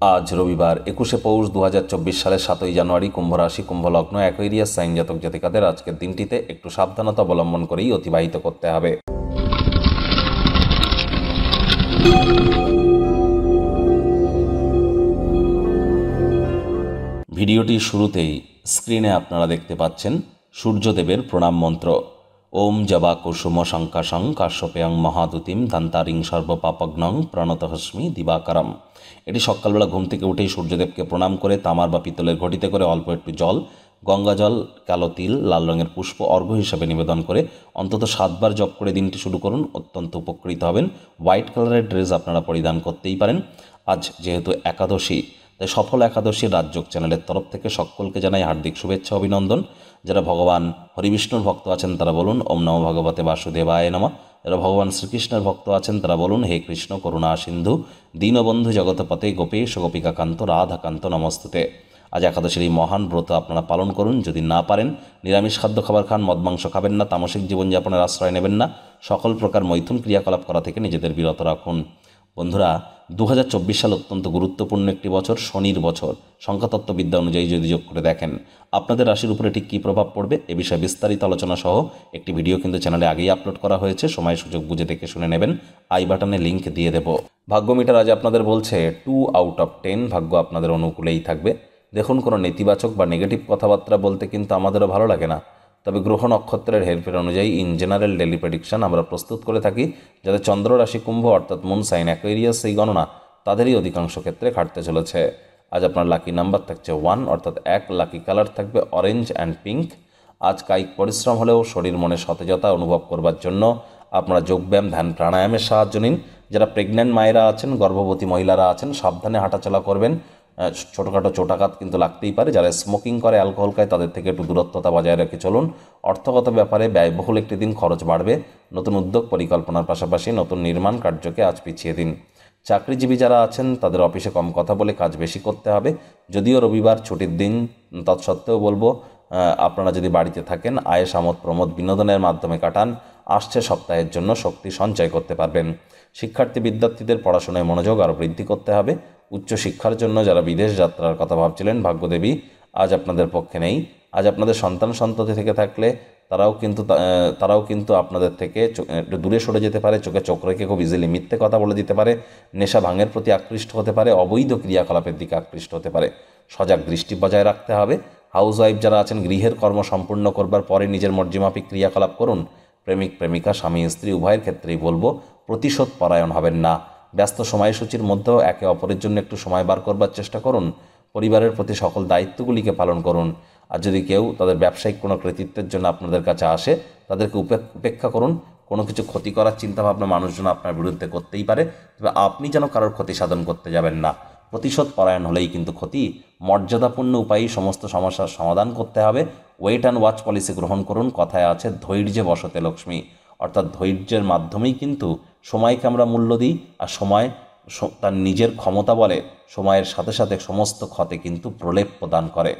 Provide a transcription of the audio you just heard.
আজ রবিবার 21শে পৌষ 2024 সালের 7ই জানুয়ারি। কুম্ভ রাশি, কুম্ভ লগ্ন, অ্যাকোয়ারিয়াস সাইন জাতক জাতিকাদের আজকের দিনটিতে একটু সাবধানতা অবলম্বন করেই অতিবাহিত করতে হবে। ভিডিওটির শুরুতেই স্ক্রিনে আপনারা দেখতে পাচ্ছেন সূর্যদেবের প্রণাম মন্ত্র। ওম জবা কুসুম শঙ্কাশং কাশ্যপেয়ং মহাদুতিম দান্তারিং সর্বপাপগ্নং প্রণতহস্মি দিবাকরম। এটি সকালবেলা ঘুম থেকে উঠেই সূর্যদেবকে প্রণাম করে তামার বা পিতলের ঘটিতে করে অল্প একটু জল, গঙ্গা জল, কালো তিল, লাল রঙের পুষ্প অর্ঘ্য হিসাবে নিবেদন করে অন্তত 7 বার জপ করে দিনটি শুরু করুন। অত্যন্ত উপকৃত হবেন। হোয়াইট কালারের ড্রেস আপনারা পরিধান করতেই পারেন। আজ যেহেতু একাদশী, তাই সফল একাদশী রাজযোগ চ্যানেলের তরফ থেকে সকলকে জানাই হার্দিক শুভেচ্ছা অভিনন্দন। যারা ভগবান হরিবিষ্ণুর ভক্ত আছেন তারা বলুন ওম নমো ভগবতে বাসুদেবায় নমঃ। যারা ভগবান শ্রীকৃষ্ণের ভক্ত আছেন তারা বলুন হে কৃষ্ণ করুণা সিন্ধু দীনবন্ধু জগৎপতে গোপেশ গোপিকাকান্ত রাধাকান্ত নমস্তুতে। আজ একাদশীর এই মহান ব্রত আপনারা পালন করুন। যদি না পারেন নিরামিষ খাদ্য খাবার খান, মদ মাংস খাবেন না, তামসিক জীবনযাপনের আশ্রয় নেবেন না, সকল প্রকার মৈথুন ক্রিয়াকলাপ করা থেকে নিজেদের বিরত রাখুন। বন্ধুরা, 2024 সাল অত্যন্ত গুরুত্বপূর্ণ একটি বছর, শনির বছর। সংখ্যাতত্ত্ববিদ্যা অনুযায়ী যদি যোগ করে দেখেন আপনাদের রাশির উপরে ঠিক কী প্রভাব পড়বে এ বিষয়ে বিস্তারিত আলোচনা সহ একটি ভিডিও কিন্তু চ্যানেলে আগেই আপলোড করা হয়েছে। সময় সুযোগ বুঝে দেখে শুনে নেবেন। আই বাটনে লিঙ্ক দিয়ে দেব। ভাগ্য মিটার আজ আপনাদের বলছে 2 আউট অফ 10। ভাগ্য আপনাদের অনুকূলেই থাকবে। দেখুন, কোনো নেতিবাচক বা নেগেটিভ কথাবার্তা বলতে কিন্তু আমাদেরও ভালো লাগে না, তবে গ্রহ নক্ষত্রের হেরফের অনুযায়ী ইন জেনারেল ডেলি প্রেডিকশন আমরা প্রস্তুত করে থাকি, যাতে চন্দ্র রাশি কুম্ভ অর্থাৎ মুন সাইন অ্যাকোয়ারিয়াস সেই গণনা তাদেরই অধিকাংশ ক্ষেত্রে খাটতে চলেছে। আজ আপনার লাকি নাম্বার থাকছে 1 অর্থাৎ 1, লাকি কালার থাকবে অরেঞ্জ অ্যান্ড পিঙ্ক। আজ কায়িক পরিশ্রম হলেও শরীর মনে সতেজতা অনুভব করবার জন্য আপনারা যোগব্যায়াম, ধ্যান, প্রাণায়ামের সাহায্য নিন। যারা প্রেগন্যান্ট মায়েরা আছেন, গর্ভবতী মহিলারা আছেন, সাবধানে হাঁটাচলা করবেন। ছোটোখাটো চোটাঘাত কিন্তু লাগতেই পারে। যারা স্মোকিং করে, অ্যালকোহল খায়, তাদের থেকে একটু দূরত্বতা বজায় রেখে চলুন। অর্থগত ব্যাপারে ব্যয়বহুল একটি দিন, খরচ বাড়বে। নতুন উদ্যোগ পরিকল্পনার পাশাপাশি নতুন নির্মাণ কার্যকে আজ পিছিয়ে দিন। চাকরিজীবী যারা আছেন তাদের অফিসে কম কথা বলে কাজ বেশি করতে হবে। যদিও রবিবার ছুটির দিন, তৎসত্ত্বেও বলবো আপনারা যদি বাড়িতে থাকেন আয়েস আমোদ প্রমোদ বিনোদনের মাধ্যমে কাটান। আসছে সপ্তাহের জন্য শক্তি সঞ্চয় করতে পারবেন। শিক্ষার্থী বিদ্যার্থীদের পড়াশোনায় মনোযোগ আরও বৃদ্ধি করতে হবে। উচ্চশিক্ষার জন্য যারা বিদেশ যাত্রার কথা ভাবছিলেন, ভাগ্যদেবী আজ আপনাদের পক্ষে নেই। আজ আপনাদের সন্তান সন্ততি থেকে থাকলে তারাও কিন্তু আপনাদের থেকে একটু দূরে সরে যেতে পারে। চোখে চোখ রেখে খুব ইজিলি মিথ্যে কথা বলে দিতে পারে। নেশা ভাঙের প্রতি আকৃষ্ট হতে পারে। অবৈধ ক্রিয়াকলাপের দিকে আকৃষ্ট হতে পারে। সজাগ দৃষ্টি বজায় রাখতে হবে। হাউসওয়াইফ যারা আছেন গৃহের কর্ম সম্পূর্ণ করবার পরে নিজের মর্জিমাফিক ক্রিয়াকলাপ করুন। প্রেমিক প্রেমিকা, স্বামী স্ত্রী উভয়ের ক্ষেত্রেই বলবো প্রতিশোধ পরায়ণ হবেন না। ব্যস্ত সময়সূচির মধ্যেও একে অপরের জন্য একটু সময় বার করবার চেষ্টা করুন। পরিবারের প্রতি সকল দায়িত্বগুলিকে পালন করুন। আর যদি কেউ তাদের ব্যবসায়িক কোনো কৃতিত্বের জন্য আপনাদের কাছে আসে, তাদেরকে উপেক্ষা করুন। কোনো কিছু ক্ষতি করার চিন্তাভাবনা মানুষজন আপনার বিরুদ্ধে করতেই পারে, তবে আপনি যেন কারোর ক্ষতি সাধন করতে যাবেন না। প্রতিশোধ পরায়ণ হলেই কিন্তু ক্ষতি। মর্যাদাপূর্ণ উপায়েই সমস্ত সমস্যার সমাধান করতে হবে। ওয়েট অ্যান্ড ওয়াচ পলিসি গ্রহণ করুন। কথায় আছে ধৈর্যে বসতে লক্ষ্মী, অর্থাৎ ধৈর্যের মাধ্যমেই কিন্তু সময়কে আমরা মূল্য দিই। আর সময় তার নিজের ক্ষমতা বলে সময়ের সাথে সাথে সমস্ত ক্ষতে কিন্তু প্রলেপ প্রদান করে।